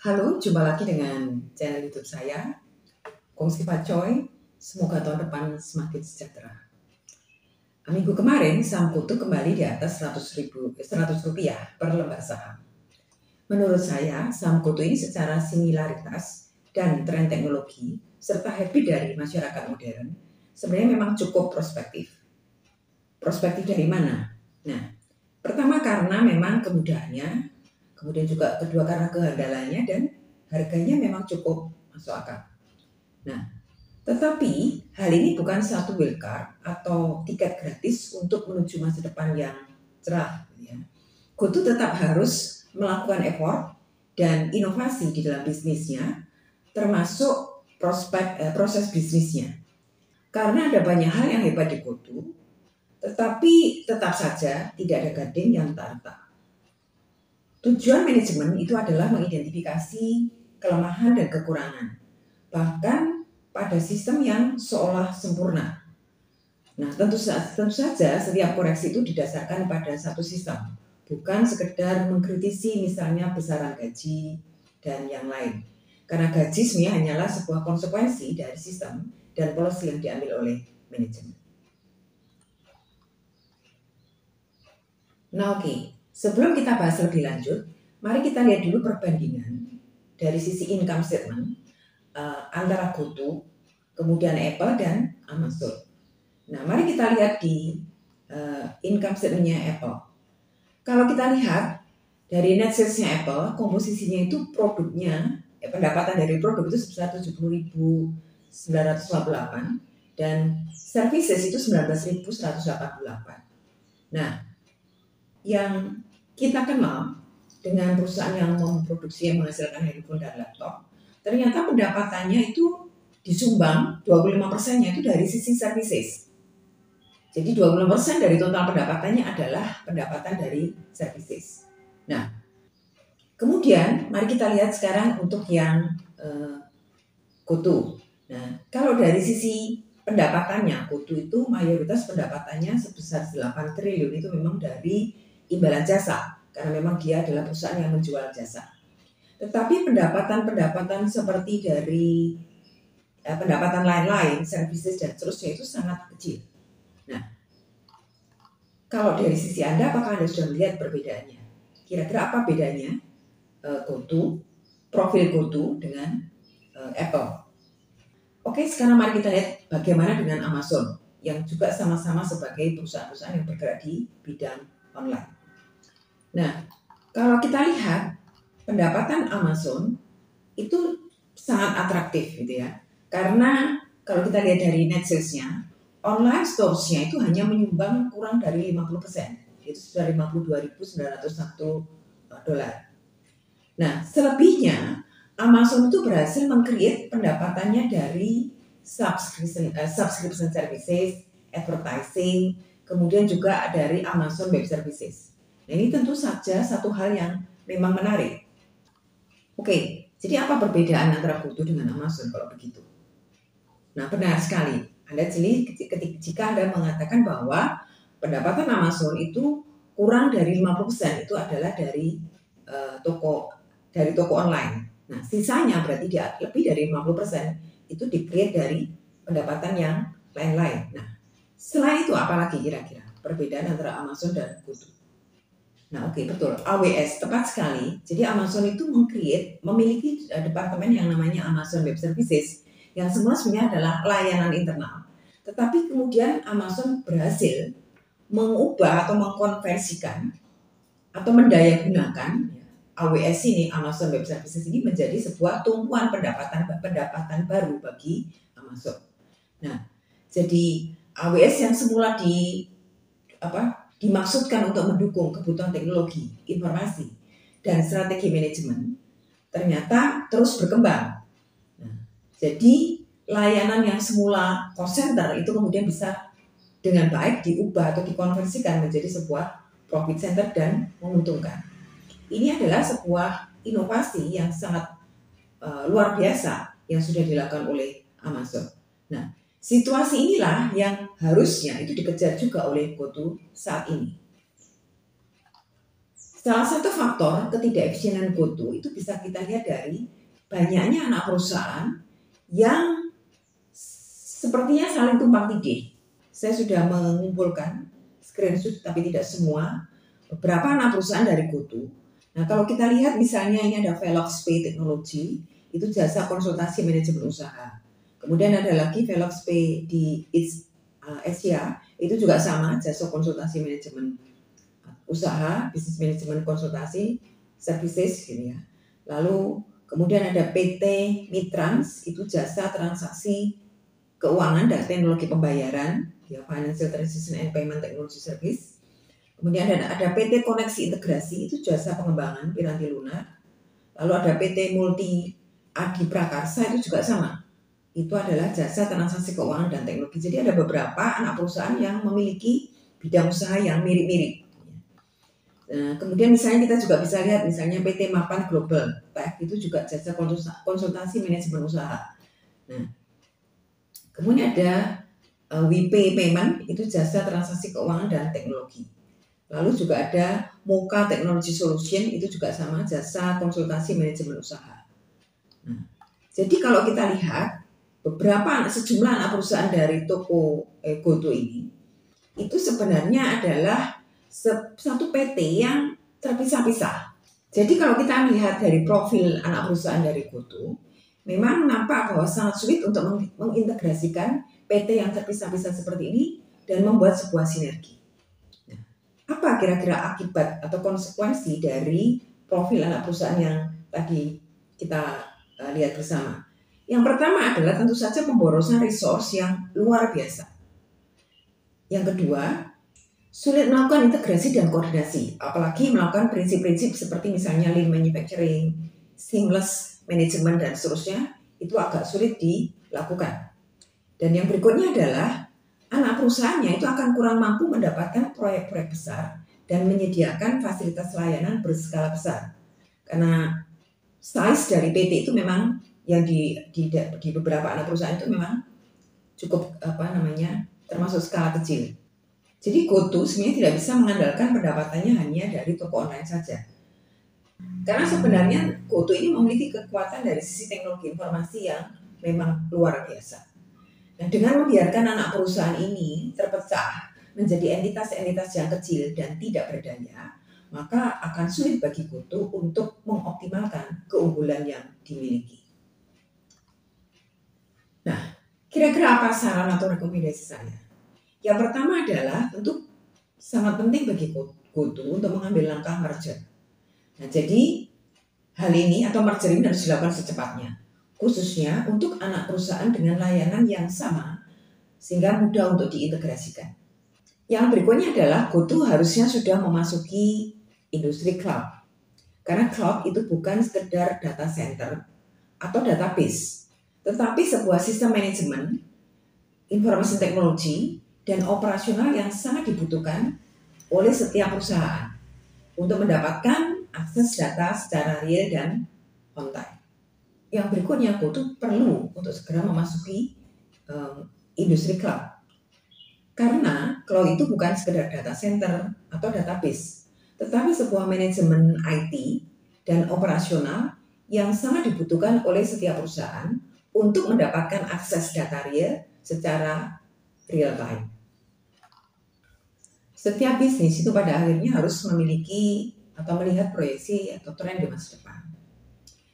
Halo, jumpa lagi dengan channel YouTube saya, Kongsi Pacoy. Semoga tahun depan semakin sejahtera. Minggu kemarin, saham Kutu kembali di atas 100 rupiah per lembar saham. Menurut saya, saham Kutu ini secara similaritas dan tren teknologi, serta habit dari masyarakat modern, sebenarnya memang cukup prospektif. Prospektif dari mana? Nah, pertama karena memang kemudahannya, kemudian juga kedua karena kehandalannya, dan harganya memang cukup masuk akal. Nah, tetapi hal ini bukan satu wildcard atau tiket gratis untuk menuju masa depan yang cerah. Kutu tetap harus melakukan effort dan inovasi di dalam bisnisnya, termasuk proses bisnisnya. Karena ada banyak hal yang hebat di Kutu, tetapi tetap saja tidak ada gading yang tak retak. Tujuan manajemen itu adalah mengidentifikasi kelemahan dan kekurangan, bahkan pada sistem yang seolah sempurna. Nah, tentu saja setiap koreksi itu didasarkan pada satu sistem, bukan sekedar mengkritisi misalnya besaran gaji dan yang lain. Karena gaji sebenarnya hanyalah sebuah konsekuensi dari sistem dan policy yang diambil oleh manajemen. Nah, oke. Sebelum kita bahas lebih lanjut, mari kita lihat dulu perbandingan dari sisi income statement antara Kutu, kemudian Apple dan Amazon. Nah, mari kita lihat di income statement-nya Apple. Kalau kita lihat dari net sales-nya Apple, komposisinya itu produknya, pendapatan dari produk itu sebesar 70.958 dan services itu 19.188. Nah, yang kita kenal dengan perusahaan yang memproduksi yang menghasilkan handphone dan laptop, ternyata pendapatannya itu disumbang 25%-nya itu dari sisi services. Jadi 25% dari total pendapatannya adalah pendapatan dari services. Nah, kemudian mari kita lihat sekarang untuk yang Kutu. Nah, kalau dari sisi pendapatannya, Kutu itu mayoritas pendapatannya sebesar 8 triliun itu memang dari imbalan jasa, karena memang dia adalah perusahaan yang menjual jasa. Tetapi pendapatan seperti dari pendapatan lain-lain, services dan seterusnya itu sangat kecil. Nah, kalau dari sisi Anda, apakah Anda sudah melihat perbedaannya? Kira-kira apa bedanya Kutu, profil Kutu dengan Apple? Oke, sekarang mari kita lihat bagaimana dengan Amazon, yang juga sama-sama sebagai perusahaan-perusahaan yang bergerak di bidang online. Nah, kalau kita lihat pendapatan Amazon itu sangat atraktif gitu ya. Karena kalau kita lihat dari net sales-nya, online stores-nya itu hanya menyumbang kurang dari 50%, itu sudah 52.901 dolar. Nah, selebihnya Amazon itu berhasil meng-create pendapatannya dari subscription services, advertising, kemudian juga dari Amazon Web Services. Nah, ini tentu saja satu hal yang memang menarik. Oke, jadi apa perbedaan antara Kutu dengan Amazon kalau begitu? Nah, benar sekali. Jika Anda mengatakan bahwa pendapatan Amazon itu kurang dari 50% itu adalah dari toko online. Nah, sisanya berarti lebih dari 50% itu di-create dari pendapatan yang lain-lain. Nah, selain itu apalagi kira-kira perbedaan antara Amazon dan Kutu? Nah, oke, betul. AWS, tepat sekali. Jadi Amazon itu memiliki departemen yang namanya Amazon Web Services, yang semula sebenarnya adalah layanan internal. Tetapi kemudian Amazon berhasil mengubah atau mengkonversikan atau mendayagunakan AWS ini, Amazon Web Services ini, menjadi sebuah tumpuan pendapatan baru bagi Amazon. Nah, jadi AWS yang semula dimaksudkan untuk mendukung kebutuhan teknologi, informasi, dan strategi manajemen, ternyata terus berkembang. Nah, jadi layanan yang semula cost center itu kemudian bisa dengan baik diubah atau dikonversikan menjadi sebuah profit center dan menguntungkan. Ini adalah sebuah inovasi yang sangat luar biasa yang sudah dilakukan oleh Amazon. Nah, situasi inilah yang harusnya itu dikejar juga oleh Kutu saat ini. Salah satu faktor ketidakefisienan GoTo itu bisa kita lihat dari banyaknya anak perusahaan yang sepertinya saling tumpang tindih. Saya sudah mengumpulkan screenshot tapi tidak semua, beberapa anak perusahaan dari GoTo. Nah, kalau kita lihat misalnya ini ada Velox Pay Technology, itu jasa konsultasi manajemen usaha. Kemudian ada lagi Velox Pay di Asia, itu juga sama, jasa konsultasi manajemen usaha, bisnis manajemen konsultasi, services gitu ya. Lalu kemudian ada PT Mitrans, itu jasa transaksi keuangan dan teknologi pembayaran, ya, Financial Transaction and Payment Technology Service. Kemudian ada PT Koneksi Integrasi, itu jasa pengembangan piranti lunak. Lalu ada PT Multi Adi Prakarsa, itu juga sama. Itu adalah jasa transaksi keuangan dan teknologi. Jadi ada beberapa anak perusahaan yang memiliki bidang usaha yang mirip-mirip. Nah, kemudian misalnya kita juga bisa lihat misalnya PT Mapan Global Tech, itu juga jasa konsultasi manajemen usaha. Nah, kemudian ada WP Payment, itu jasa transaksi keuangan dan teknologi. Lalu juga ada Moka Technology Solution, itu juga sama, jasa konsultasi manajemen usaha. Nah, jadi kalau kita lihat sejumlah anak perusahaan dari toko GoTo ini, itu sebenarnya adalah satu PT yang terpisah-pisah. Jadi kalau kita melihat dari profil anak perusahaan dari GoTo, memang nampak bahwa sangat sulit untuk mengintegrasikan PT yang terpisah-pisah seperti ini dan membuat sebuah sinergi. Nah, apa kira-kira akibat atau konsekuensi dari profil anak perusahaan yang tadi kita lihat bersama? Yang pertama adalah tentu saja pemborosan resource yang luar biasa. Yang kedua, sulit melakukan integrasi dan koordinasi, apalagi melakukan prinsip-prinsip seperti misalnya lean manufacturing, seamless management dan seterusnya, itu agak sulit dilakukan. Dan yang berikutnya adalah anak perusahaannya itu akan kurang mampu mendapatkan proyek-proyek besar dan menyediakan fasilitas layanan berskala besar. Karena size dari PT itu memang yang di beberapa anak perusahaan itu memang cukup termasuk skala kecil. Jadi GoTo sebenarnya tidak bisa mengandalkan pendapatannya hanya dari toko online saja. Karena sebenarnya GoTo ini memiliki kekuatan dari sisi teknologi informasi yang memang luar biasa. Nah, dengan membiarkan anak perusahaan ini terpecah menjadi entitas-entitas yang kecil dan tidak berdaya, maka akan sulit bagi GoTo untuk mengoptimalkan keunggulan yang dimiliki. Nah, kira-kira apa saran atau rekomendasi saya? Yang pertama adalah tentu sangat penting bagi GoTo untuk mengambil langkah merger. Nah, jadi hal ini atau merger ini harus dilakukan secepatnya, khususnya untuk anak perusahaan dengan layanan yang sama sehingga mudah untuk diintegrasikan. Yang berikutnya adalah GoTo harusnya sudah memasuki industri cloud. Karena cloud itu bukan sekedar data center atau database, tetapi sebuah sistem manajemen, informasi teknologi, dan operasional yang sangat dibutuhkan oleh setiap perusahaan untuk mendapatkan akses data secara real dan on time. Yang berikutnya, GoTo perlu untuk segera memasuki industri cloud. Karena cloud itu bukan sekedar data center atau database, tetapi sebuah manajemen IT dan operasional yang sangat dibutuhkan oleh setiap perusahaan untuk mendapatkan akses data real secara real time. Setiap bisnis itu pada akhirnya harus memiliki atau melihat proyeksi atau tren di masa depan.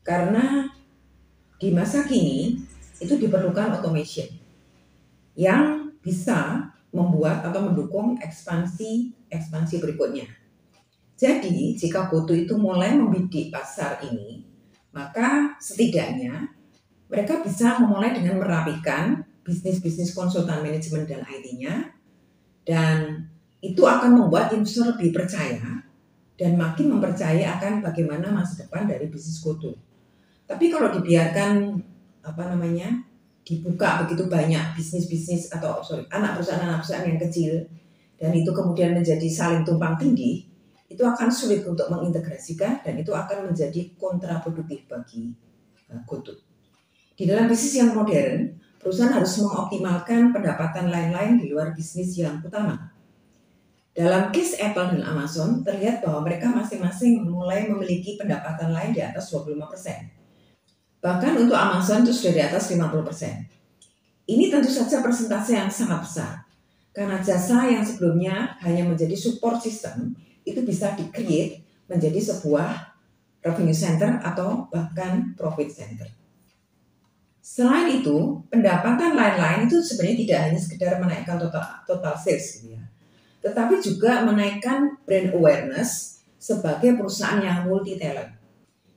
Karena di masa kini itu diperlukan automation yang bisa membuat atau mendukung ekspansi berikutnya. Jadi jika GoTo itu mulai membidik pasar ini, maka setidaknya mereka bisa memulai dengan merapikan bisnis konsultan manajemen dan IT-nya, dan itu akan membuat investor lebih percaya dan makin mempercaya akan bagaimana masa depan dari bisnis GoTo. Tapi kalau dibiarkan dibuka begitu banyak bisnis atau anak perusahaan yang kecil dan itu kemudian menjadi saling tumpang tindih, itu akan sulit untuk mengintegrasikan dan itu akan menjadi kontraproduktif bagi GoTo. Di dalam bisnis yang modern, perusahaan harus mengoptimalkan pendapatan lain-lain di luar bisnis yang utama. Dalam case Apple dan Amazon, terlihat bahwa mereka masing-masing mulai memiliki pendapatan lain di atas 25%. Bahkan untuk Amazon itu sudah di atas 50%. Ini tentu saja persentase yang sangat besar. Karena jasa yang sebelumnya hanya menjadi support system, itu bisa di-create menjadi sebuah revenue center atau bahkan profit center. Selain itu, pendapatan lain-lain itu sebenarnya tidak hanya sekedar menaikkan total sales gitu ya, tetapi juga menaikkan brand awareness sebagai perusahaan yang multi talent.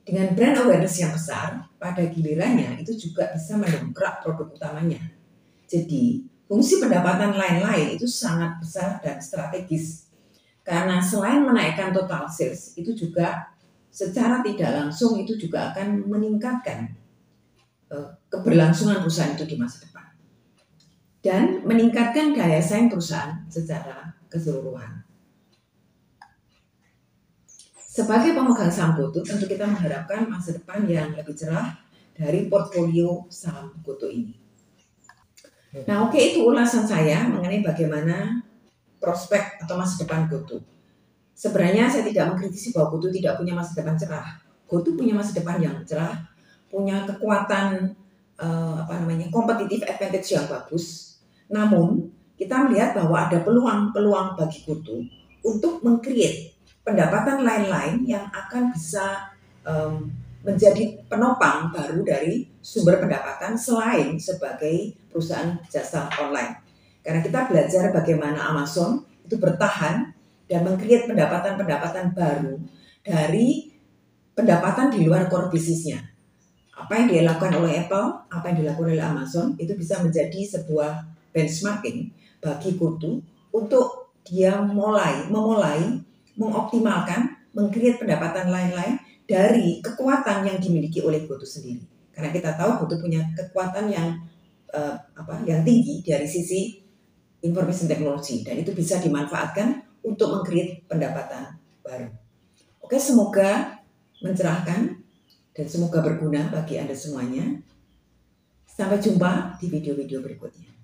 Dengan brand awareness yang besar, pada gilirannya itu juga bisa mendongkrak produk utamanya. Jadi, fungsi pendapatan lain-lain itu sangat besar dan strategis. Karena selain menaikkan total sales, itu juga secara tidak langsung itu juga akan meningkatkan keberlangsungan perusahaan itu di masa depan. Dan meningkatkan daya saing perusahaan secara keseluruhan. Sebagai pemegang saham GoTo, tentu kita mengharapkan masa depan yang lebih cerah dari portfolio saham GoTo ini. Nah, oke, itu ulasan saya mengenai bagaimana prospek atau masa depan GoTo. Sebenarnya saya tidak mengkritisi bahwa GoTo tidak punya masa depan cerah. GoTo punya masa depan yang cerah, punya kekuatan competitive advantage yang bagus. Namun, kita melihat bahwa ada peluang bagi GoTo untuk meng-create pendapatan lain-lain yang akan bisa menjadi penopang baru dari sumber pendapatan selain sebagai perusahaan jasa online. Karena kita belajar bagaimana Amazon itu bertahan dan meng-create pendapatan-pendapatan baru dari pendapatan di luar core bisnisnya. Apa yang dilakukan oleh Apple, apa yang dilakukan oleh Amazon, itu bisa menjadi sebuah benchmarking bagi GoTo untuk dia memulai mengoptimalkan, meng-create pendapatan lain-lain dari kekuatan yang dimiliki oleh GoTo sendiri. Karena kita tahu GoTo punya kekuatan yang tinggi dari sisi information technology dan itu bisa dimanfaatkan untuk meng-create pendapatan baru. Oke, semoga mencerahkan dan semoga berguna bagi Anda semuanya. Sampai jumpa di video-video berikutnya.